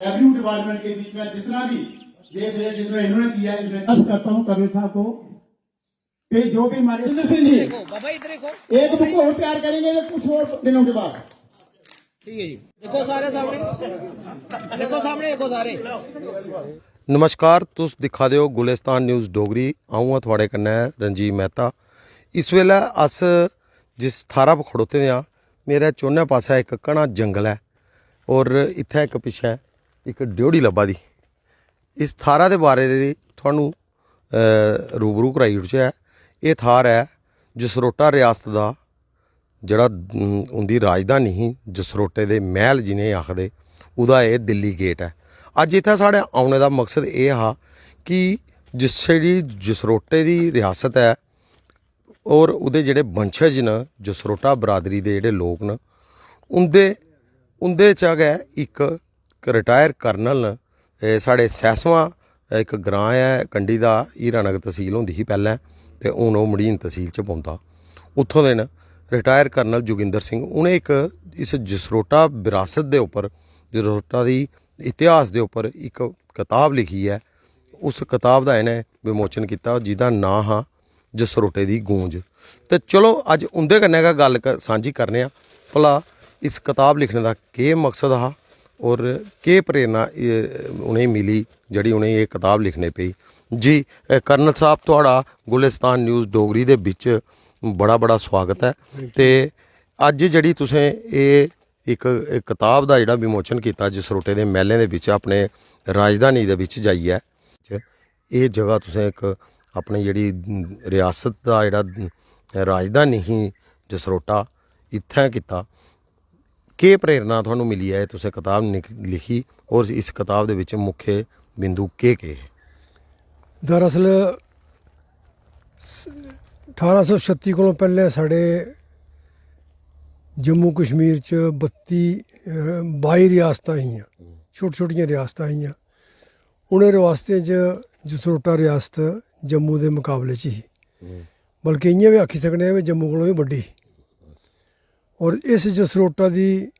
Revenue department के बीच में जितना भी देख रेख जिन्होंने इन्होंने किया है, मैं करता हूँ कर्नल साहब को कि जो भी हमारे सिंह जी एक बुक और तैयार करेंगे कुछ और दिनों के बाद। ठीक है जी, देखो सारे सामने, देखो सामने, देखो सारे। नमस्कार, तुस दिखा दे हो गुलिस्तान न्यूज़ डोगरी। आऊँ हाँ थुआढ़े कन्नै रंजीव मेहता। इस वेले अस जिस थारा पर खड़ोते दे आं, मेरे चौने पासे एक घना जंगल है और इत्थै एक पिच्छे एक ड्योढ़ी लब्भा दी। इस थारा दे बारे दी तुहानूं रूबरू कराई ओड़चै। ये थार है जसरोटा रियासत दा जेह्ड़ा उंदी राजधानी ही, जसरोटे दे महल जिन्हें आखदे, उहदा एह् दिल्ली गेट है। अज्ज इत्थै साढ़े औने दा मकसद एह् हा कि जिस जेह्ड़ी जसरोटे दी रियासत है और उहदे जेह्ड़े वंशज न, जसरोटा बरादरी दे जेह्ड़े लोक न, उंदे चा गै एक रिटायर कर्नल न। साढ़े सैसवां एक ग्रां है कंडी दा, हीरानगर तहसील होंदी ही पैह्लें ते हून ओह् मड़ीन तहसील च पौंदा। उत्थों दे न रिटायर कर्नल जोगिंदर सिंह। उ'नें एक इस जसरोटा विरासत दे उप्पर, जसरोटा दी इतिहास दे उप्पर एक कताब लिखी है। उस कताब दा इ'नें विमोचन कीता जिहदा नांऽ हा जसरोटे दी गूंज। ते चलो अज्ज उं'दे कन्नै गै गल्ल सांझी करने आं, भला इस कताब लिखने दा केह् मकसद हा और केह् प्रेरणा उ'नेंगी मिली जेह्ड़ी उ'नेंगी एह् कताब लिखने पेई। जी कर्नल साहब, तुहाड़ा गुलिस्तान न्यूज़ डोगरी दे बिच बड़ा बड़ा स्वागत है। ते अज्ज जेह्ड़ी तुसें एह् एक कताब दा जेह्ड़ा विमोचन कीता जसरोटे दे महलें दे बिच, अपने राजधानी दे बिच जाइयै, एह् जगह तुसें एक अपनी जेह्ड़ी रियासत दा जेह्ड़ा राजधानी ही जसरोटा, इत्थैं कीता। केह् प्रेरणा तुहानूं मिली है तुसें कताब लिखी और इस कताब दे विच मुख्य बिंदु केह् है? दरअसल 1836 कोलों पैह्लें साढ़े जम्मू कश्मीर च 22 रियासतां हियां, छोटी छोटियां रियासतां हियां। उ'नें रियासतें च जसरोटा रियासत जम्मू दे मुकाबले च ही, बल्कि इ'यां बी आखी सकने आं कि जम्मू कोलों बी बड्डी ही। और इस जसरोटा दी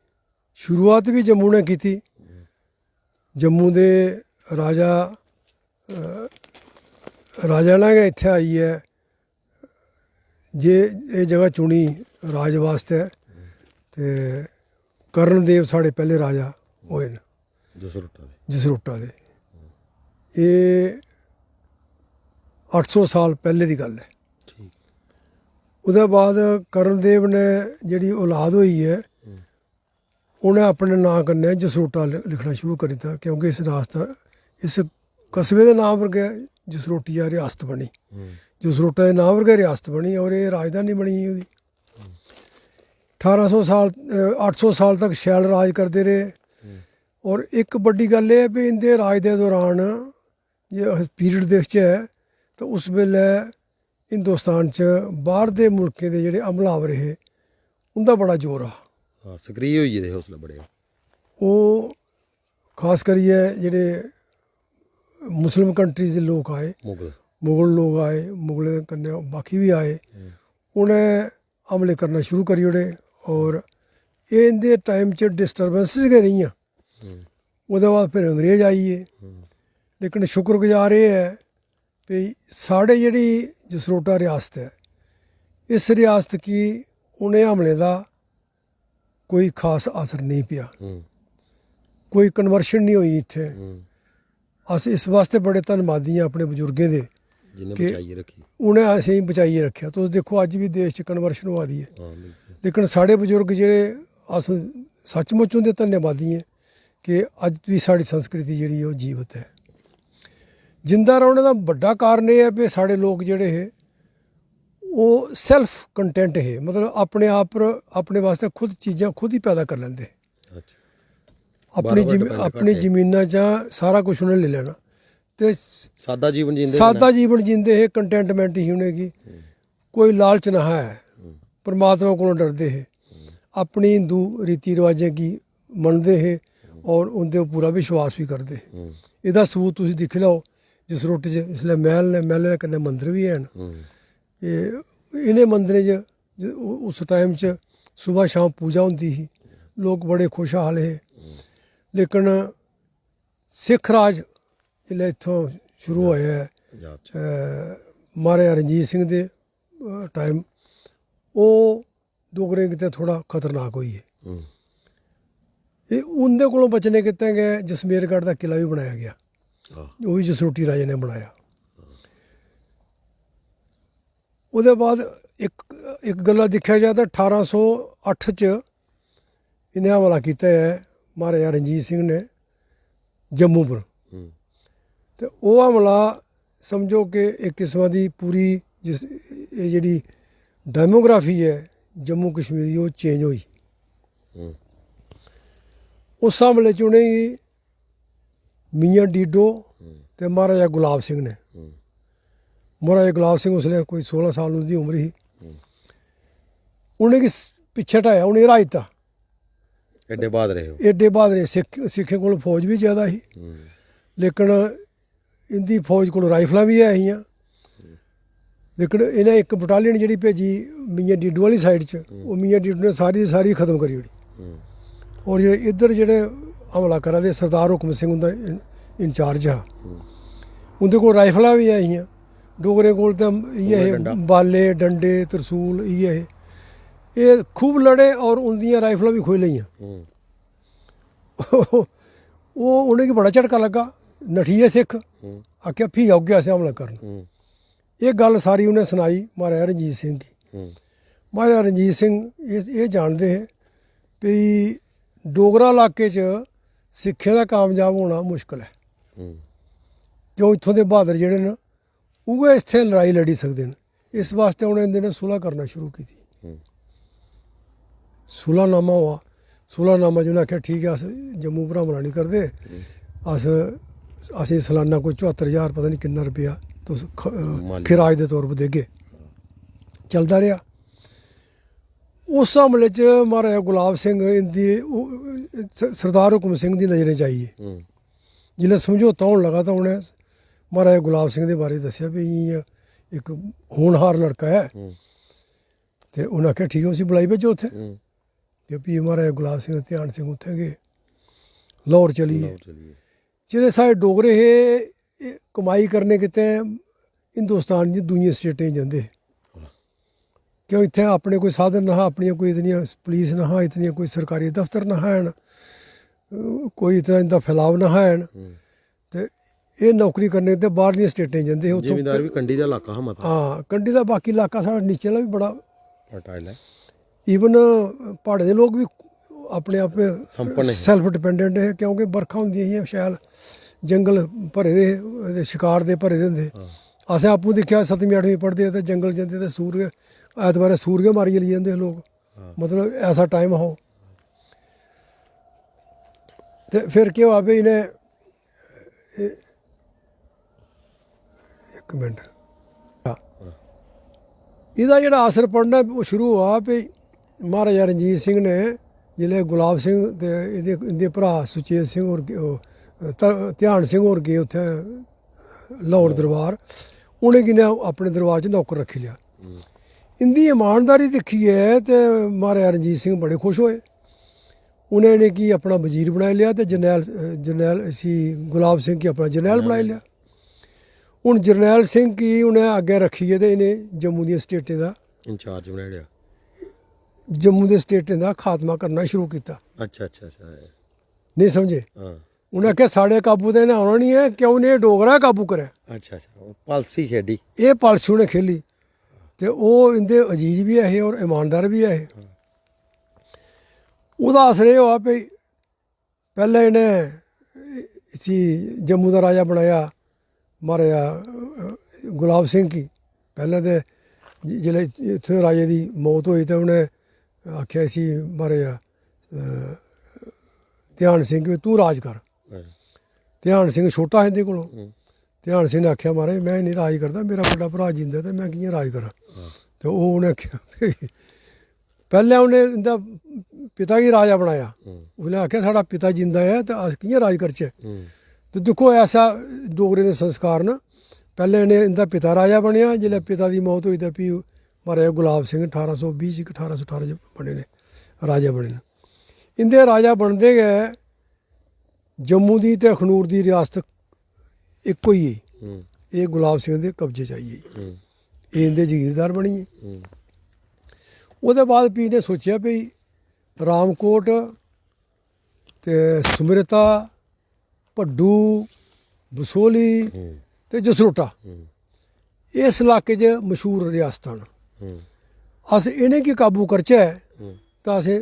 शुरुआत भी जम्मू ने की थी। जम्मू दे राजा ने गै इत्थै आइयै जे एह् जगह चुनी राज वास्ते, ते कर्णदेव साढ़े पैह्ले राजा होए न जसरोटा दे। एह् 800 साल पैह्ले दी गल्ल है। ओह्दे बाद कर्णदेव ने जेह्ड़ी औलाद होई है, उ'नें अपने नांऽ कन्नै जसरोटा लिखना शुरू करी दित्ता, क्योंकि इस कस्बे दे नाम पर गै जसरोटिया रियासत बनी। जसरोटा दे नाम पर गै रियासत बनी और एह् राजधानी बनी ओह्दी। 800 साल तक शैल राज करदे रेह्। और एक बड्डी गल्ल एह् है भी इं'दे राज दे दौरान जे अस पीरियड दिखचै तो उस बेल्लै हिंदुस्तान च बाह्र दे मुल्कें दे जेह्ड़े हमलावर हे, उं'दा बड़ा जोर हा। सक्रिय होई गेदे हे उसलै बड़े। ओह् खास करियै जेह्ड़े मुस्लिम कंट्रीज दे लोक आए, मुगल लोक आए, मुगलें दे कन्नै बाकी बी आए, उ'नें हमले करना शुरू करी ओड़े। और एह् इं'दे टाइम च डिस्टर्बेंसिस गै रेहियां। ओह्दे बाद फिर अंग्रेज आई गे। लेकिन शुक्रगुजार एह् है भई साढ़े जेह्ड़ी जसरोटा रियासत है, इस रियासत गी उ'नें हमलें दा कोई खास असर नहीं पेआ, कोई कन्वर्शन नहीं होई इत्थै। अस इस वास्ते बड़े धन्नवादी आं अपने बजुर्गें दे कि उ'नें असेंगी बचाइयै रक्खेआ। तुस दिक्खो अज्ज भी देश च कन्वर्शन होआ दी है, लेकिन साढ़े बजुर्ग जेह्ड़े, अस सचमुच उं'दे धन्नवादी आं कि अज्ज भी साढ़ी संस्कृति जेह्ड़ी ओह् जीवत है। जिंदा रौह्ने दा बड्डा कारण एह् है कि साढ़े लोक जेह्ड़े हे ओह् सेल्फ कंटेंट हे, मतलब अपने आप पर अपने वास्ते खुद चीज़ां खुद ही पैदा कर लैंदे हे। अपनी जमीनां चा सारा कुछ उ'नें लेई लैना ते सादा जीवन जींदे हे। कंटेंटमेंट ही उ'नेंगी, कोई लालच निं है, परमात्मा कोलों डरदे हे, अपनी हिंदू रीति रवाजें गी मनदे हे और उं'दे पूरा विश्वास भी करदे हे। एह्दा सबूत तुसीं दिक्खी लैओ, जसरोटे च इसलै मैह्ल ने, मैह्लें दे कन्नै मंदर बी हैन। इ'नें मंदरें च उस टाइम च सुबह शाम पूजा होंदी ही, लोग बड़े खुशहाल हे। लेकिन ਸਿੱਖ ਰਾਜ ਜਿਹੜਾ ਇੱਥੋਂ ਸ਼ੁਰੂ ਹੋਇਆ ਹੈ ਪੰਜਾਬ 'ਚ ਮਹਾਰਾਜਾ ਰਣਜੀਤ ਸਿੰਘ ਦੇ ਟਾਈਮ, ਉਹ ਡੋਗਰੇ ਕਿਤੇ ਥੋੜਾ ਖਤਰਨਾਕ ਹੋਈ ਹੈ। ਹੂੰ। ਇਹ ਉਹਦੇ ਕੋਲੋਂ ਬਚਨੇ ਕਿਤੇ ਗਏ, ਜਸਮੇਰਗੜ੍ਹ ਦਾ ਕਿਲਾ ਵੀ ਬਣਾਇਆ ਗਿਆ, ਹਾਂ। ਉਹ ਵੀ ਜਸਰੋਟੀ ਰਾਜੇ ਨੇ ਬਣਾਇਆ। ਉਹਦੇ ਬਾਅਦ ਇੱਕ ਗੱਲਾਂ ਦੇਖਿਆ ਜਾਏ ਤਾਂ 1808 'ਚ ਇਹਨੇ ਹਮਲਾ ਕੀਤਾ ਹੈ ਮਹਾਰਾਜਾ ਰਣਜੀਤ ਸਿੰਘ ਨੇ ਜੰਮੂ ਪਰ। ਹੂੰ। ਤੇ ਉਹ ਹਮਲਾ ਸਮਝੋ ਕਿ ਇੱਕ ਕਿਸਮਾਂ ਦੀ ਪੂਰੀ ਇਹ ਜਿਹੜੀ ਡੈਮੋਗ੍ਰਾਫੀ ਹੈ ਜੰਮੂ ਕਸ਼ਮੀਰ ਦੀ, ਉਹ ਚੇਂਜ ਹੋਈ। ਹੂੰ। ਉਸ ਹਮਲੇ 'ਚ ਉਹਨੇ ਹੀ ਮੀਆਂ ਡੀਡੋ ਤੇ ਮਹਾਰਾਜਾ ਗੁਲਾਬ ਸਿੰਘ ਨੇ, ਹੂੰ। ਮਹਾਰਾਜਾ ਗੁਲਾਬ ਸਿੰਘ ਉਸਲੇ ਕੋਈ 16 ਸਾਲ ਦੀ ਉਮਰ ਸੀ, ਉਹਨੇ ਕਿ ਪਿੱਛੇ ਢਾਇਆ, ਉਹਨੇ ਰਾਜਤਾ ਐਡੇ ਬਾਅਦ ਰਹੇ ਹੋ। ਏਡੇ ਬਾਅਦ ਨੇ ਸਿੱਖਾਂ ਕੋਲ ਫੌਜ ਵੀ ਜ਼ਿਆਦਾ ਸੀ, ਹੂੰ। ਲੇਕਿਨ ਇਹਦੀ ਫੌਜ ਕੋਲ ਰਾਈਫਲਾਂ ਵੀ ਹੈ ਸੀਆਂ। ਲੇਕਿਨ ਇਹਨੇ ਇੱਕ ਬਟਾਲੀਅਨ ਜਿਹੜੀ ਭੇਜੀ ਮੀਆਂ ਡੀਡੋ ਵਾਲੀ ਸਾਈਡ 'ਚ, ਉਹ ਮੀਆਂ ਡੀਡੋ ਨੇ ਸਾਰੀ ਦੀ ਸਾਰੀ ਖਤਮ ਕਰੀ ਉਹਦੀ। ਹੂੰ। ਔਰ ਜਿਹੜੇ ਇੱਧਰ ਜਿਹੜੇ ਹਮਲਾ ਕਰਾਂ ਦੇ ਸਰਦਾਰ ਹੁਕਮ ਸਿੰਘ ਉਹਦਾ ਇੰਚਾਰਜ ਆ, ਉਹਦੇ ਕੋਲ ਰਾਈਫਲਾਂ ਵੀ ਆਈਆਂ। ਡੋਗਰੇ ਕੋਲ ਤਾਂ ਇਹ ਬਾਲੇ ਡੰਡੇ ਤਰਸੂਲ ਇਹ ਖੂਬ ਲੜੇ ਔਰ ਉਹਦੀਆਂ ਰਾਈਫਲਾਂ ਵੀ ਖੋਹ ਲਈਆਂ। ਹੂੰ। ਉਹਨੇ ਕੀ ਬੜਾ ਝਟਕਾ ਲੱਗਾ, ਨਠੀਏ ਸਿੱਖ, ਹੂੰ। ਆਖਿਆ ਫੀ ਹੋ ਗਿਆ ਸੀ ਹਮਲਾ ਕਰਨ। ਹੂੰ। ਇਹ ਗੱਲ ਸਾਰੀ ਉਹਨੇ ਸੁਣਾਈ ਮਹਾਰਾਜਾ ਰਣਜੀਤ ਸਿੰਘ ਦੀ। ਹੂੰ। ਮਹਾਰਾਜਾ ਰਣਜੀਤ ਸਿੰਘ ਇਹ ਜਾਣਦੇ ਹੈ ਵੀ ਡੋਗਰਾ ਇਲਾਕੇ 'ਚ ਸਿੱਖਾਂ ਦਾ ਕਾਮਯਾਬ ਹੋਣਾ ਮੁਸ਼ਕਲ ਹੈ, ਹੂੰ। ਕਿਉਂ ਇੱਥੋਂ ਦੇ ਬਹਾਦਰ ਜਿਹੜੇ ਨੇ ਉਹ ਇੱਥੇ ਲੜਾਈ ਲੜੀ ਸਕਦੇ ਨੇ। ਇਸ ਵਾਸਤੇ ਉਹਨੇ ਇਹਦੇ ਨੇ ਸੁਲ੍ਹਾ ਕਰਨਾ ਸ਼ੁਰੂ ਕੀਤੀ। ਹੂੰ। ਸੁਲ੍ਹਾਨਾਮਾ ਹੋਆ, ਸੁਲ੍ਹਾਨਾਮਾ ਜਿਹਨੇ ਆਖਿਆ ਠੀਕ ਹੈ, ਅਸ ਜੰਮੂ ਪਰ ਹਮਲਾ ਨਹੀਂ ਕਰਦੇ, ਅਸੀਂ ਸਾਲਾਨਾ ਕੋਈ 74,000 ਪਤਾ ਨਹੀਂ ਕਿੰਨਾ ਰੁਪਇਆ ਤੁਸੀਂ ਖਿਰਾਜ ਦੇ ਤੌਰ 'ਤੇ ਦੇਗੇ। ਚੱਲਦਾ ਰਿਹਾ। ਉਸ ਹਮਲੇ 'ਚ ਮਹਾਰਾਜਾ ਗੁਲਾਬ ਸਿੰਘ ਇਹਦੀ ਸਰਦਾਰ ਹੁਕਮ ਸਿੰਘ ਦੀ ਨਜ਼ਰੇ 'ਚ ਆਈ ਹੈ। ਹੂੰ। ਜਿੱਲੇ ਸਮਝੌਤਾ ਹੋਣ ਲੱਗਾ ਤਾਂ ਉਹਨੇ ਮਹਾਰਾਜਾ ਗੁਲਾਬ ਸਿੰਘ ਦੇ ਬਾਰੇ ਦੱਸਿਆ ਵੀ ਇੱਕ ਹੋਣਹਾਰ ਲੜਕਾ ਹੈ। ਹੂੰ। ਤੇ ਉਹਨਾਂ ਆਖਿਆ ਠੀਕ ਹੈ, ਅਸੀਂ ਬੁਲਾਈ ਭੇਜੋ ਉੱਥੇ। ਹੂੰ। ਤੇ ਵੀ ਮਹਾਰਾਜਾ ਗੁਲਾਬ ਸਿੰਘ ਧਿਆਨ ਸਿੰਘ ਉੱਥੇ ਗਏ, ਲਾਹੌਰ ਚਲੀਏ। ਜਿਹੜੇ ਸਾਰੇ ਡੋਗਰੇ ਇਹ ਕਮਾਈ ਕਰਨੇ ਕਿਤੇ ਹਿੰਦੁਸਤਾਨ ਦੀ ਦੁਨੀਆ ਸਟੇਟਾਂ ਜਾਂਦੇ, ਕਿਉਂ ਇੱਥੇ ਆਪਣੇ ਕੋਈ ਸਾਧਨ ਨਾ, ਆਪਣੀਆਂ ਕੋਈ ਇਤਨੀਆਂ ਪੁਲਿਸ ਨਾ, ਇਤਨੀਆਂ ਕੋਈ ਸਰਕਾਰੀ ਦਫ਼ਤਰ ਨਾ ਹਨ, ਕੋਈ ਇਤਨਾ ਇਹਦਾ ਫੈਲਾਵ ਨਾ ਹਨ। ਤੇ ਇਹ ਨੌਕਰੀ ਕਰਨੇ ਤੇ ਬਾਹਰਲੀਆਂ ਸਟੇਟਾਂ ਜਾਂਦੇ ਉੱਥੋਂ। ਜ਼ਿਮੀਂਦਾਰ ਵੀ ਕੰਢੀ ਦਾ ਇਲਾਕਾ ਹੈ ਮਤਲਬ। ਹਾਂ, ਕੰਢੀ ਦਾ ਬਾਕੀ ਇਲਾਕਾ ਸਾਡਾ ਨੀਚੇ ਵਾਲਾ ਵੀ ਬੜਾ ਫਰਟਾਈਲ ਹੈ। ਈਵਨ ਪਹਾੜੇ ਦੇ ਲੋਕ ਵੀ ਆਪਣੇ ਆਪ ਸੰਪन्न ਸੈਲਫ ਡਿਪੈਂਡੈਂਟ ਹੈ, ਕਿਉਂਕਿ ਬਰਖਾ ਹੁੰਦੀਆਂ ਸੀ ਸ਼ੈਲ ਜੰਗਲ ਭਰੇ ਦੇ ਸ਼ਿਕਾਰ ਦੇ ਭਰੇ ਦੇ ਹੁੰਦੇ। ਅਸੀਂ ਆਪੂ ਦੇਖਿਆ 7ਵੀਂ 8ਵੀਂ ਪੜ੍ਹਦੇ ਤੇ ਜੰਗਲ ਜਾਂਦੇ ਤੇ ਸੂਰ ਐਤਵਾਰ ਸੂਰਗੇ ਮਾਰੀ ਚਲੀ ਜਾਂਦੇ ਲੋਕ। ਮਤਲਬ ਐਸਾ ਟਾਈਮ ਹੋ। ਤੇ ਫਿਰ ਕੀ ਹੋਇਆ ਵੀ ਇਹਨੇ ਇੱਕ ਮਿੰਟ, ਇਹਦਾ ਜਿਹੜਾ ਅਸਰ ਪੜਨਾ ਉਹ ਸ਼ੁਰੂ ਹੋਇਆ ਵੀ ਮਹਾਰਾਜਾ ਰਣਜੀਤ ਸਿੰਘ ਨੇ ਜਿਹੜੇ ਗੁਲਾਬ ਸਿੰਘ ਤੇ ਇਹਦੇ ਭਰਾ ਸੁਚੇਤ ਸਿੰਘ ਔਰ ਧਿਆਨ ਸਿੰਘ ਹੋਰ ਗਏ ਉੱਥੇ ਲਾਹੌਰ ਦਰਬਾਰ। ਉਹਨੇ ਕਿਨੇ ਆਪਣੇ ਦਰਬਾਰ 'ਚ ਨੌਕਰ ਰੱਖੀ ਲਿਆ। ਇੰਦੀ ਇਮਾਨਦਾਰੀ ਦੇਖੀ ਹੈ ਤੇ ਮਹਾਰਾਜਾ ਰਣਜੀਤ ਸਿੰਘ ਬੜੇ ਖੁਸ਼ ਹੋਏ। ਉਹਨਾਂ ਨੇ ਕੀ ਆਪਣਾ ਵਜ਼ੀਰ ਬਣਾ ਲਿਆ ਤੇ ਜਰਨੈਲ ਸੀ ਗੁਲਾਬ ਸਿੰਘ ਕੀ ਆਪਣਾ ਜਰਨੈਲ ਬਣਾ ਲਿਆ। ਹੁਣ ਜਰਨੈਲ ਸਿੰਘ ਕੀ ਉਹਨੇ ਅੱਗੇ ਰੱਖੀ ਹੈ ਤੇ ਇਹਨੇ ਜੰਮੂ ਦੀਆਂ ਸਟੇਟਾਂ ਦਾ ਇੰਚਾਰਜ ਬਣਾ ਲਿਆ। ਜੰਮੂ ਦੇ ਸਟੇਟਾਂ ਦਾ ਖਾਤਮਾ ਕਰਨਾ ਸ਼ੁਰੂ ਕੀਤਾ। ਅੱਛਾ ਅੱਛਾ ਅੱਛਾ। ਨਹੀਂ ਸਮਝੇ? ਹਾਂ। ਉਹਨਾਂ ਆਖਿਆ ਸਾਡੇ ਕਾਬੂ ਤੇ ਨਾ ਆਉਣਾ ਨਹੀਂ ਹੈ, ਕਿਉਂ ਨੇ ਡੋਗਰਾ ਕਾਬੂ ਕਰਿਆ। ਅੱਛਾ ਅੱਛਾ। ਪਾਲਸੀ ਖੇਡੀ ਇਹ ਪਾਲਸੀ ਉਹਨੇ ਖੇਲੀ ਤੇ ਉਹ ਇਹਦੇ ਅਜੀਜ਼ ਵੀ ਹੈ ਔਰ ਇਮਾਨਦਾਰ ਵੀ ਹੈ। ਉਹਦਾ ਅਸਰ ਇਹ ਹੋਇਆ ਵੀ ਪਹਿਲਾਂ ਇਹਨੇ ਸੀ ਜੰਮੂ ਦਾ ਰਾਜਾ ਬਣਾਇਆ ਮਹਾਰਾਜਾ ਗੁਲਾਬ ਸਿੰਘ ਕੀ। ਪਹਿਲਾਂ ਤੇ ਜਿਹੜੇ ਇੱਥੇ ਰਾਜੇ ਦੀ ਮੌਤ ਹੋਈ ਤਾਂ ਉਹਨੇ ਆਖਿਆ ਸੀ ਮਹਾਰਾਜਾ ਧਿਆਨ ਸਿੰਘ ਵੀ ਤੂੰ ਰਾਜ ਕਰ। ਧਿਆਨ ਸਿੰਘ ਛੋਟਾ ਇਹਦੇ ਕੋਲੋਂ। ਧਿਆਨ ਸਿੰਘ ਨੇ ਆਖਿਆ ਮਹਾਰਾਜ ਮੈਂ ਨਹੀਂ ਰਾਜ ਕਰਦਾ, ਮੇਰਾ ਵੱਡਾ ਭਰਾ ਜਿੰਦਾ ਤੇ ਮੈਂ ਕਿਵੇਂ ਰਾਜ ਕਰਾਂ। ਤੇ ਉਹ ਉਹਨੇ ਆਖਿਆ ਪਹਿਲਾਂ ਉਹਨੇ ਇਹਦਾ ਪਿਤਾ ਹੀ ਰਾਜਾ ਬਣਾਇਆ। ਉਹਨੇ ਆਖਿਆ ਸਾਡਾ ਪਿਤਾ ਜਿੰਦਾ ਹੈ ਤਾਂ ਅਸੀਂ ਕਿਵੇਂ ਰਾਜ ਕਰਚੇ। ਤੇ ਦੇਖੋ ਐਸਾ ਡੋਗਰੇ ਦੇ ਸੰਸਕਾਰ ਨਾ, ਪਹਿਲੇ ਇਹਨੇ ਇਹਦਾ ਪਿਤਾ ਰਾਜਾ ਬਣਿਆ। ਜਿਹੜੇ ਪਿਤਾ ਦੀ ਮੌਤ ਹੋਈ ਤਾਂ ਵੀ ਮਹਾਰਾਜਾ ਗੁਲਾਬ ਸਿੰਘ 1820 1818 ਬਣੇ ਨੇ ਰਾਜਾ ਬਣੇ ਨੇ। ਇਹਦੇ ਰਾਜਾ ਬਣਦੇ ਗਏ ਜੰਮੂ ਦੀ ਤੇ ਅਖਨੂਰ ਦੀ ਰਿਆਸਤ ਇੱਕੋ ਹੀ ਹੈ। ਹੂੰ ਇਹ ਗੁਲਾਬ ਸਿੰਘ ਦੇ ਕਬਜ਼ੇ 'ਚ ਆਈ ਹੈ। ਹੂੰ ਇਹ ਇਹਦੇ ਜ਼ਗੀਰਦਾਰ ਬਣੀ ਹੈ। ਹੂੰ ਉਹਦੇ ਬਾਅਦ ਪੀਰ ਨੇ ਸੋਚਿਆ ਵੀ ਰਾਮਕੋਟ ਤੇ ਸੁਮਿਰਤਾ, ਭੱਡੂ, ਬਸੋਲੀ ਤੇ ਜਸਰੋਟਾ ਇਸ ਇਲਾਕੇ 'ਚ ਮਸ਼ਹੂਰ ਰਿਆਸਤਾਂ ਨੇ। ਹੂੰ ਅਸ ਇਹਨੇ ਕੀ ਕਾਬੂ ਕਰਚਾ ਹੂੰ ਤਾਂ ਅਸੀਂ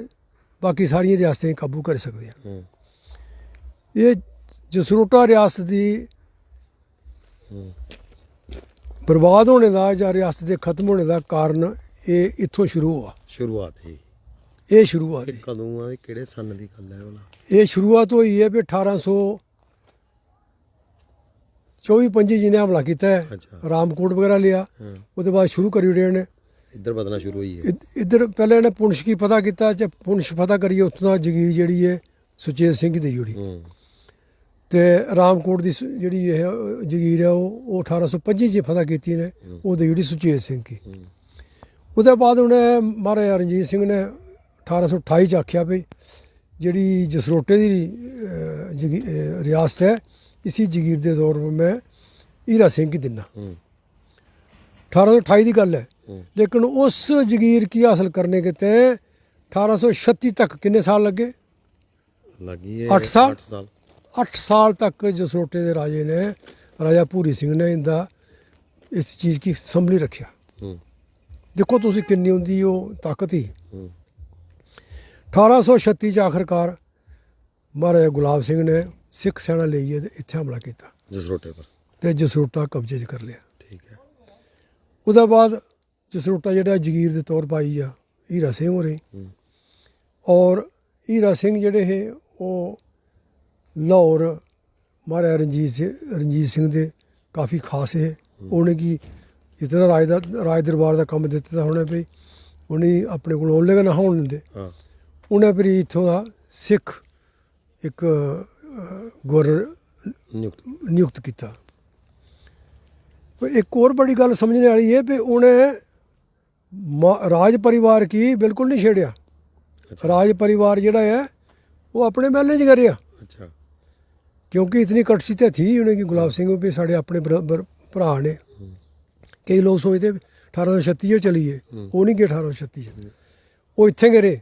ਬਾਕੀ ਸਾਰੀਆਂ ਰਿਆਸਤਾਂ ਕਾਬੂ ਕਰ ਸਕਦੇ ਹਾਂ। ਹੂੰ ਇਹ ਜਸਰੋਟਾ ਰਿਆਸਤ ਦੀ ਬਰਬਾਦ ਹੋਣੇ ਦਾ ਜਾਂ ਰਿਆਸਤ ਦੇ ਖਤਮ ਹੋਣੇ ਦਾ ਕਾਰਨ ਇਹ ਇੱਥੋਂ ਸ਼ੁਰੂ ਹੋਆ। ਸ਼ੁਰੂਆਤ ਹੀ ਇਹ ਸ਼ੁਰੂਆਤ ਹੈ। ਕਦੋਂ ਆ, ਕਿਹੜੇ ਸਨ ਦੀ ਗੱਲ ਹੈ ਭਲਾ? ਇਹ ਸ਼ੁਰੂਆਤ ਹੋਈ ਹੈ ਵੀ 1824-25 ਜਿਹਨੇ ਹਮਲਾ ਕੀਤਾ ਹੈ, ਅੱਛਾ। ਰਾਮਕੋਟ ਵਗੈਰਾ ਲਿਆ, ਹਾਂ ਉਹਦੇ ਬਾਅਦ ਸ਼ੁਰੂ ਕਰੀ ਉੜੇ ਨੇ ਇੱਧਰ ਬਦਲਣਾ ਸ਼ੁਰੂ ਹੋਈ ਹੈ। ਇੱਧਰ ਪਹਿਲਾਂ ਇਹਨੇ ਪੁੰਛ ਕੀ ਪਤਾ ਕੀਤਾ, ਜੇ ਪੁੰਛ ਪਤਾ ਕਰੀਏ ਉੱਥੋਂ ਦਾ ਜਗੀਰ ਜਿਹੜੀ ਹੈ ਸੁਚੇਤ ਸਿੰਘ ਦੀ ਜੁੜੀ ਹੂੰ ਤੇ ਰਾਮਕੋਟ ਦੀ ਜਿਹੜੀ ਇਹ ਜਗੀਰ ਹੈ ਉਹ 1825 'ਚ ਪਤਾ ਕੀਤੀ ਨੇ, ਉਹਦੀ ਜਿਹੜੀ ਸੁਚੇਤ ਸਿੰਘ ਕੀ। ਉਹਦੇ ਬਾਅਦ ਉਹਨੇ ਮਹਾਰਾਜਾ ਰਣਜੀਤ ਸਿੰਘ ਨੇ 1828 'ਚ ਆਖਿਆ ਵੀ ਜਿਹੜੀ ਜਸਰੋਟੇ ਦੀ ਰਿਆਸਤ है इसी जगीर के तौर पर मैं हीरा सिंह की दिना। 1828 की गल है, लेकिन उस जगीर की हासिल करने के तय 1836 तक कितने साल लगे? लगी है 8 साल। 8 साल 8 साल तक जसरोटे के राजे ने, राजा भूरी सिंह ने इंदा इस चीज़ की संभली रखा। देखो तुसी किन्नी उनकी वो ताकत ही। 1836 च आखिरकार महाराजा गुलाब सिंह ने सिख सेना लेइए ते इत्थे हमला किया जसरोटे पर ते जसरोटा कब्जे च कर लिया। ठीक है। उसके बाद जसरोटा जिहड़ा जगीर के तौर पाई आ हीरा सिंह हो रही, और हीरा सिंह जिहड़े है वो लाहौर महाराजा रंजीत सिंह दे काफ़ी खास है। उन्हें की इतना राज दरबार का काम दिता उन्हें भी उन्हें अपने को ओले ना होने देंदे। हाँ उन्हें फिर इत्थों का सिख एक गवर्नर नियुक्त किया। एक और बड़ी गल समझने वाली है भी उन्हें राज परिवार की बिल्कुल नहीं छेड़िया। राज परिवार जिहड़ा है वो अपने महल च करिया। अच्छा। क्योंकि इतनी कटसी तो थी उन्हें कि गुलाब सिंह भी साढ़े अपने भरा ने। कई लोग सोचते 1836 चली है, वो नहीं गए 1836 वो इत्थे गिरे।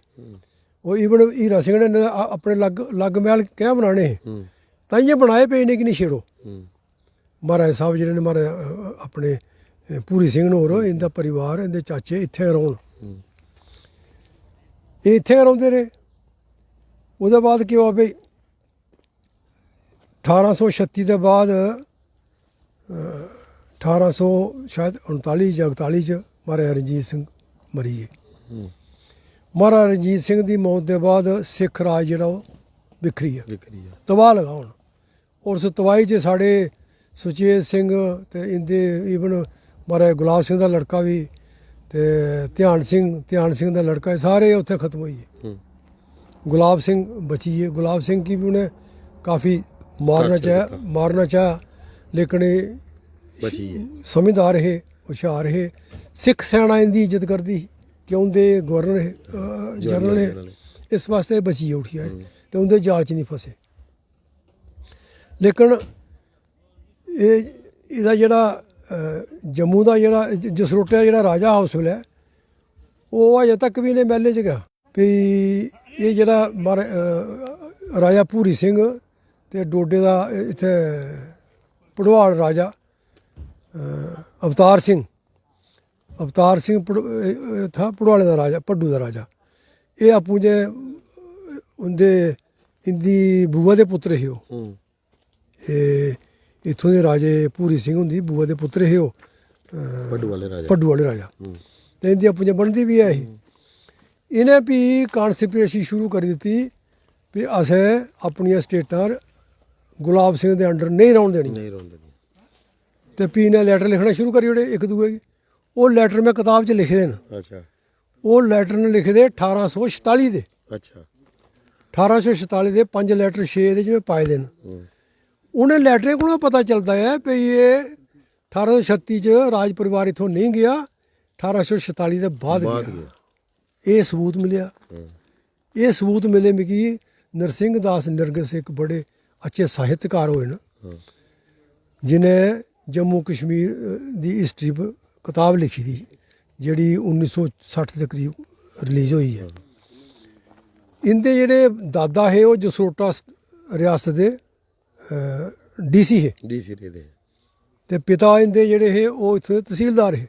वो ईवन हीरा सिंह ने अपने लग महल क्या बनाने ताइये बनाए पे इन्हें कि नहीं छेड़ो। महाराज साहब जिन्हें ने महाराज अपने भूरी सिंह होर इंदा परिवार इंदे चाचे इत्थे रौन, ये इत्थे रौंदे रहे। उसदे बाद क्या हुआ भाई 1836 के बाद 1800 शायद 39 या 41 च महाराजा रंजीत सिंह मरी है। महाराजा रंजीत सिंह की मौत के बाद सिख राज जिहड़ा वो बिखरी है, तबाह लगा होना। और उस तबाही च साढ़े सुचेत सिंह ते इंदे ईवन महाराजा गुलाब सिंह का लड़का भी ते ध्यान सिंह का लड़का सारे उत्थे खत्म हुई है। गुलाब सिंह बची है। गुलाब सिंह की भी उन्हें काफ़ी मारना चाहा लेकिन समझदार है, होशियार है। सिख सेना इनकी इज्जत करती कि उनके गवर्नर है, जनरल है, इस वास्ते बची उठी है तो उनके जाल च नहीं फसे। लेकिन ਇਹਦਾ ਜਿਹੜਾ ਜੰਮੂ ਦਾ ਜਿਹੜਾ ਜਸਰੋਟੇ ਦਾ ਜਿਹੜਾ ਰਾਜਾ ਹਾਊਸ ਹੈ ਉਹ ਅਜੇ ਤੱਕ ਵੀ ਇਹਨੇ ਮਹਿਲੇ 'ਚ ਗਿਆ ਵੀ ਇਹ ਜਿਹੜਾ ਰਾਜਾ ਭੂਰੀ ਸਿੰਘ ਤੇ ਡੋਡੇ ਦਾ ਇੱਥੇ ਪੜਵਾਲ ਰਾਜਾ ਅਵਤਾਰ ਸਿੰਘ था पड़वाले का राजा, भड्डू का राजा। ये आपू जे उनके इंदी बुआ के पुत्र ही वो इत्थों के राजे भूरी सिंह उनकी बुआ के पुत्र ही वो भड्डू वाले राजा। तो इनकी आपू जे बनती भी है। इन्हें भी कॉन्स्पिरेसी शुरू कर दी भी असें अपन स्टेटा गुलाब सिंह के अंडर नहीं रौन देनी। तो भी इन्हें लैटर लिखना शुरू करी ओड़े एक दूए की। वो लैटर में किताब च लिखे दे। अच्छा। वो लैटर ने लिखे दे 1846 दे। अच्छा। 1846 दे 5 लैटर 6 दे में पाए दे। उन्हें लैटरें को पता चलता है भी ये 1836 च राज परिवार इत्थों नहीं गया, 1846 के बाद गया। ये सबूत मिले। ये सबूत मिले मिगी नरसिंह दास निरगस एक बड़े अच्छे साहित्यकार होए न जिन्हें जम्मू कश्मीर दी हिस्ट्री पर किताब लिखी थी जेह्ड़ी 1960 दे करीब रिलीज होई है। इंदे जेह्ड़े दादा हे ओह् जसरोटा रियासत दे DC हे ते पिता इंदे जेह्ड़े हे ओह् इत्थूं दे तहसीलदार हे।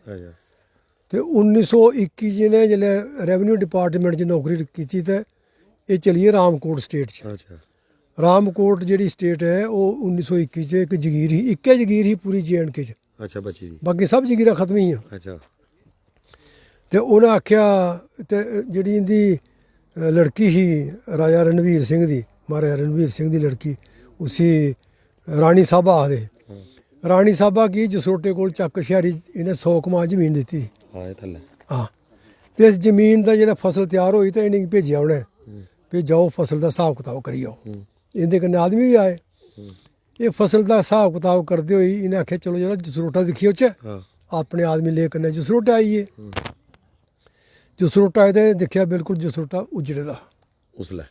ते 1921 च इ'नें जेल्लै रेवन्यू डिपार्टमेंट च नौकरी कीती ते एह् चलिए रामकोट स्टेट च। रामकोट जेह्ड़ी स्टेट है ओह् 1921 च इक जगीर ही, इक्कै जगीर ही पूरी J&K च। बाकी सब जगीरां खत्म हियां। ते उ'नें आखेआ ते जेह्ड़ी इंदी लड़की ही राजा रणवीर सिंह दी, महाराजा रणवीर सिंह दी लड़की, उसी रानी साहबा आखदे। रानी साहबा गी जसरोटे कोल चक्क शहरी इ'नें 100 कनाल जमीन दित्ती। हाँ, ते इस जमीन दा जेल्लै फसल त्यार होई ते इ'नेंगी भेजेआ उ'नें भी जाओ फसल दा हिसाब कताब करी आओ। इंदे कन्नै आदमी बी आए। एह् फसल दा हिसाब कताब करदे होई इ'नें आखेआ चलो जेह्ड़ा जसरोटा दिक्खी औचे। अपने आदमी ले कन्नै जसरोटा आई गे। जसरोटा आए ते दिक्खेआ बिल्कुल जसरोटा उज्जड़े दा उसलै।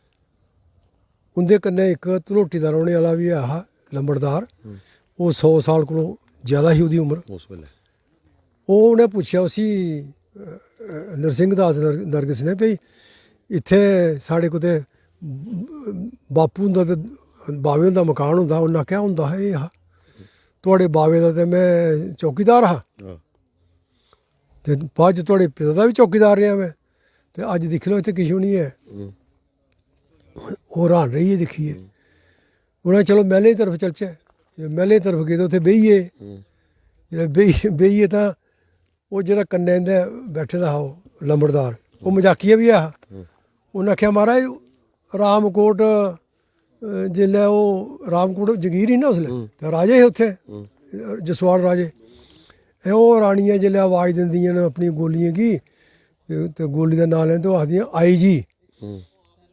उंदे कन्नै एक तलोटी दा रौह्ने आह्ला बी ऐहा लंबड़दार, ओह् 100 साल कोलों ज़्यादा ही ओह्दी उम्र। ओह् उ'नें पुच्छेआ उसी नरसिंह दास नरगिस ने भाई इत्थै साढ़े कुतै बापू हुंदा ते बावे हुंदा मकान होंदा। उन्नै आखेआ होंदा हा, एह् हा थुआढ़े बावे दा ते में चौकीदार हा ते बाद च थुआढ़े पिता दा बी चौकीदार रेहा मैं ते अज्ज दिक्खी लओ इत्थै किश बी निं ऐ। ओह् हैरान रेहियै दिक्खियै। उ'नें चलो मैह्ले दी तरफ चलचै। मैह्ले दी तरफ गे ते उत्थै बेहिये। जेल्लै बेहिये तां ओह् जेह्ड़ा कन्नै इंदे बैठे दा हा ओह् लंबड़दार, ओह् मजाकिया बी ऐ हा। उन्नै आखेआ महाराज रामकोट जेल्लै ओह् रामकोट जगीर ही ना उसलै ते राजे हे उत्थै जसवाड़ राजे। ओह् रानियां जेल्लै आवाज़ दिंदियां न अपनी गोलियें गी ते गोली दा नांऽ लैंदे ओह् आखदियां आई जी।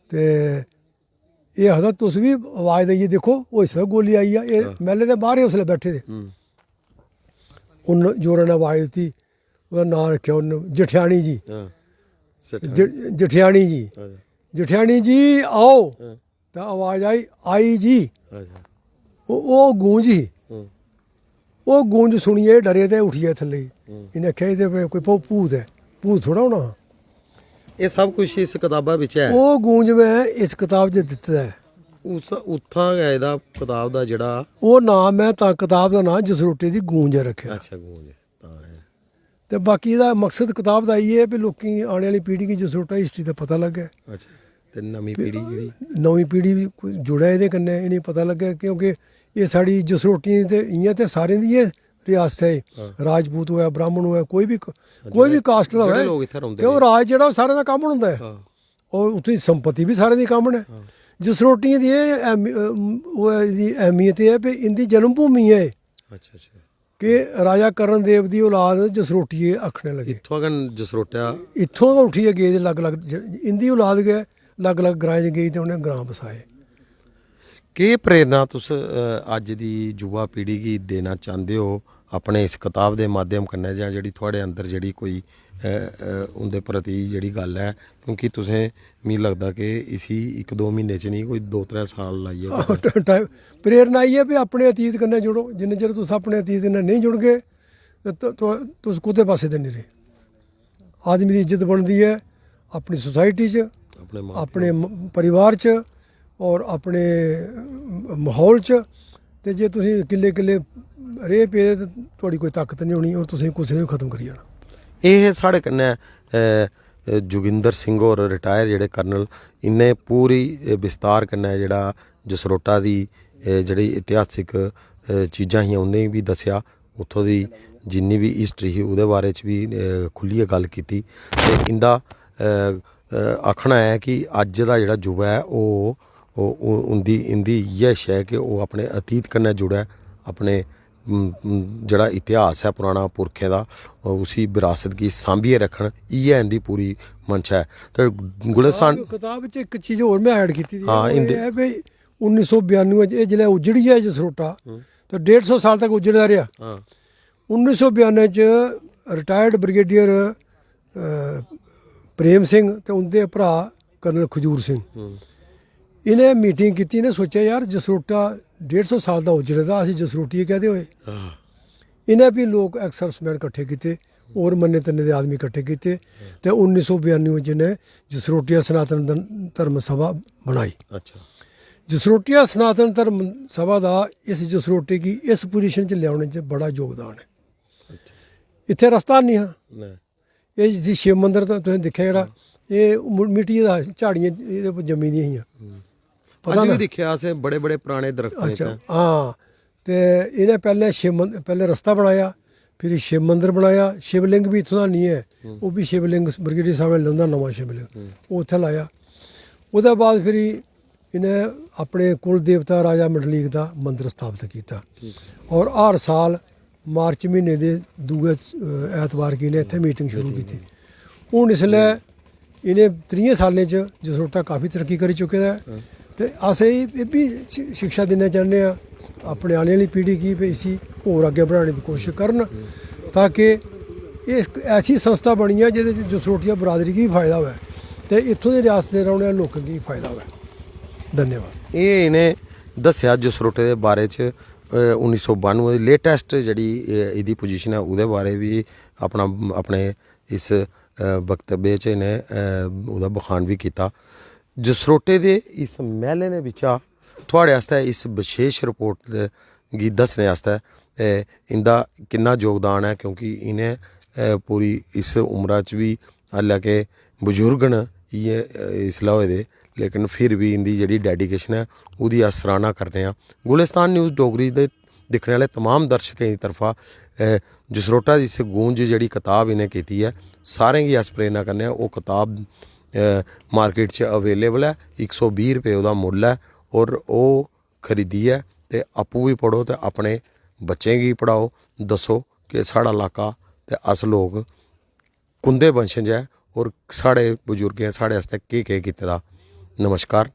ते एह् आखदा तुस बी आवाज़ देइयै दिक्खो होई सकदा गोली आई जा। एह् मैह्ले दे बाह्र हे उसलै बैठे दे। उन्न जोरै ने आवाज़ दित्ती, ओह्दा नांऽ रक्खेआ उन्न जठेयाणी जी। जठेयाणी जी, जठेयाणी जी आओ। ते आवाज़ आई जी। ओह् गूंज ही। ओह् गूंज सुनियै डरे ते उठियै थल्ले। इ'नें आखेआ एह्दे कोई भूत ऐ, भूत थोह्ड़ा होना। एह् सब कुछ इस कताबा बिच है। ओह् गूंज में इस कताब च दित्ते दा ऐ। उत्थां गै एह्दा कताब दा जेह्ड़ा ओह् नाम मैं तां कताब दा नांऽ जसरोटे दी गूंज रक्खेआ। अच्छा गूंज तां है। ते बाकी एह्दा मकसद कताब दा इ'यै भी लोकें गी आने आह्ली पीढ़ी गी जसरोटा हिस्ट्री दा पता लग्गे। अच्छा ते नमीं पीढ़ी जेह्ड़ी नमीं पीढ़ी बी जुड़े एह्दे कन्नै, इ'नेंगी पता लग्गे क्योंकि एह् साढ़ी जसरोटियें ते इ'यां ते सारें दी एह् रियासत है। राजपूत होऐ, ब्राह्मण होऐ, कोई भी कास्ट दा होऐ, क्यों राज जेह्ड़ा ओह् सारें दा कम्म होंदा है। और उत्थें संपत्ति भी सारें दी कम्म ने। जसरोटियें दी अहमियत एह् है भी इंदी जन्म भूमि है कि राजा करण देव दी औलाद जसरोटिये आखने लगे। इत्थुआं गै जसरोटा इत्थुआं गै उठियै गे ते अलग अलग इंदी औलाद गै अलग अलग ग्राएं च गेई ते उ'नें ग्रां बसाए। केह् प्रेरणा तुस अज्ज दी युवा पीढ़ी गी देना चाहंदे हो अपने इस कताब दे माध्यम कन्नै, जां जेह्ड़ी थुआढ़े अंदर जेह्ड़ी कोई उं'दे प्रति जेह्ड़ी गल्ल है, क्योंकि तुसें मिगी लगदा कि इसी 1-2 म्हीने च नहीं कोई 2-3 साल लाइयै प्रेरणा इ'यै भी अपने अतीत कन्नै जुड़ो। जिन्ने चिर तुस अपने अतीत कन्नै नहीं जुड़गे तुस कुत्ते पासे दे नहीं रेह्। आदमी दी इज्जत बनदी है अपनी सोसाइटी च, अपने परिवार च और अपने माहौल च। ते जे तुसीं किल्ले किल्ले रेह् पे ते थुआढ़ी कोई ताकत नहीं होनी और तुसें कुसै ने भी खत्म करी जाना। एह् साढ़े कन्नै जोगिंदर सिंह होर रिटायर जेह्ड़े कर्नल, इन्ने पूरी विस्तार कन्नै जेह्ड़ा जसरोटा दी जेह्ड़ी इतिहासिक चीज़ां हियां उ'नेंगी भी दस्सेआ, उत्थों दी जिन्नी भी हिस्ट्री ही ओह्दे बारे च भी खुल्लियै गल्ल कीती। ते इंदा आखना है कि अज्ज दा जेह्ड़ा युवा है ओह् इंदी इ'यै शै कि ओह् अपने अतीत कन्नै जुड़े, अपने जेह्ड़ा इतिहास है पुराना पुरखें दा उसी विरासत गी सांभियै रक्खन, इ'यै इंदी पूरी मंशा है। ते गुलिस्तान कताब च एक चीज़ होर मैं ऐड कीती दी है भाई 1992 च एह् जिसलै उज्जड़ी गेआ जसरोटा ते 150 साल तक उज्जड़दा रेहा। 1992 च रिटायर्ड ब्रिगेडियर प्रेम सिंह ते उंदे भ्रा कर्नल खजूर सिंह ਇਹਨੇ ਮੀਟਿੰਗ ਕੀਤੀ, ਇਹਨੇ ਸੋਚਿਆ ਯਾਰ ਜਸਰੋਟਾ 150 ਸਾਲ ਦਾ ਉਜੜੇ ਦਾ, ਅਸੀਂ ਜਸਰੋਟੀ ਕਹਦੇ ਹੋਏ। ਇਹਨੇ ਵੀ ਲੋਕ ਐਕਸਰਸਮੈਨ ਇਕੱਠੇ ਕੀਤੇ, ਹੋਰ ਮੰਨੇ ਤੰਨੇ ਦੇ ਆਦਮੀ ਇਕੱਠੇ ਕੀਤੇ, ਤੇ 1992 ਵਿੱਚ ਇਹਨੇ ਜਸਰੋਟੀਆ ਸਨਾਤਨ ਧਰਮ ਸਭਾ ਬਣਾਈ। ਅੱਛਾ। ਜਸਰੋਟੀਆ ਸਨਾਤਨ ਧਰਮ ਸਭਾ ਦਾ ਇਸ ਜਸਰੋਟੀ ਕੀ ਇਸ ਪੋਜੀਸ਼ਨ 'ਚ ਲਿਆਉਣੇ 'ਚ ਬੜਾ ਯੋਗਦਾਨ ਹੈ। ਇੱਥੇ ਰਸਤਾ ਨਹੀਂ ਹੈ। ਇਹ ਜੀ ਸ਼ਿਵ ਮੰਦਿਰ ਤੋਂ ਤੁਸੀਂ ਦੇਖਿਆ ਜਿਹੜਾ ਇਹ ਮਿੱਟੀ ਦਾ ਝਾੜੀਆਂ ਇਹਦੇ ਉੱਪਰ ਜੰਮੀ ਦੀਆਂ ਸੀਆਂ, ਪਤਾ ਨਹੀਂ ਦੇਖਿਆ ਸੇ ਬੜੇ ਬੜੇ ਪੁਰਾਣੇ ਦਰਖਤ ਨੇ। ਅੱਛਾ ਹਾਂ, ਤੇ ਇਹਨੇ ਪਹਿਲੇ ਪਹਿਲੇ ਰਸਤਾ ਬਣਾਇਆ, ਫਿਰ ਸ਼ਿਵ ਮੰਦਿਰ ਬਣਾਇਆ। ਸ਼ਿਵਲਿੰਗ ਵੀ ਇੱਥੋਂ ਦਾ ਨਹੀਂ ਹੈ, ਉਹ ਵੀ ਸ਼ਿਵਲਿੰਗ ਬਰਗੇਡੀ ਸਾਹਿਬ ਨੇ ਲਿਆਂਦਾ ਨਵਾਂ ਸ਼ਿਵਲਿੰਗ, ਉਹ ਉੱਥੇ ਲਾਇਆ। ਉਹਦੇ ਬਾਅਦ ਫਿਰ ਇਹਨੇ ਆਪਣੇ ਕੁਲ ਦੇਵਤਾ ਰਾਜਾ ਮੰਡਲੀਕ ਦਾ ਮੰਦਿਰ ਸਥਾਪਿਤ ਕੀਤਾ, ਔਰ ਹਰ ਸਾਲ ਮਾਰਚ ਮਹੀਨੇ ਦੇ ਦੂਏ ਐਤਵਾਰ ਕੀ ਨੇ ਇੱਥੇ ਮੀਟਿੰਗ ਸ਼ੁਰੂ ਕੀਤੀ। ਹੁਣ इसलै ਇਹਨੇ 30 ਸਾਲਾਂ 'ਚ ਜਸਰੋਟਾ ਕਾਫੀ ਤਰੱਕੀ ਕਰੀ ਚੁੱਕਿਆ ਹੈ। ਤੇ ਅਸੀਂ ਇਹ ਵੀ ਸਿੱਖਿਆ ਦੇਣਾ ਚਾਹੁੰਦੇ ਹਾਂ ਆਪਣੇ ਆने वाली पीढ़ी की भी इसी होर अगे बढ़ाने की कोशिश करन, ताकि ये एक ऐसी संस्था बनी है जिहदे च जसरोटिया बरादरी की भी फायदा होवे ते इत्थों दे रियासत दे रौहने वाले लोकां की भी फायदा होवे। धन्यवाद। ये इन्हें दस्या जसरोटे के बारे च 1992 की लेटैसट जी इसकी पोजीशन है उसदे बारे भी अपने इस वक्तव्य च इन्हें उसदा बखान भी किया। जसरोटे के इस महले के बिचा थोड़े आस्ते इस विशेष रिपोर्ट गी दसने आस्ते इंदा किन्ना योगदान है, क्योंकि इन्हें पूरी इस उम्र च भी हालांकि बजुर्ग न ये इसला होए दे, लेकिन फिर भी इनकी जी डेडिकेशन है उसकी अस सराहना करने। गुलिस्तान न्यूज़ डोगरी दे दिखने वाले तमाम दर्शकों की तरफा जसरोटा जिस गूंज जी किताब इन्हें की है, सारे की अस प्रेरणा करने। वो किताब मार्केट च अवेलेबल है, 120 रुपये उसका मुल है, और वो खरीदी है तो आपू भी पढ़ो तो अपने बच्चें की पढ़ाओ, दसो कि साढ़ा इलाका तो अस लोग कुंदे वंशज है और साढ़े बजुर्गें साढ़े आस्ते केह् कीते दा। नमस्कार।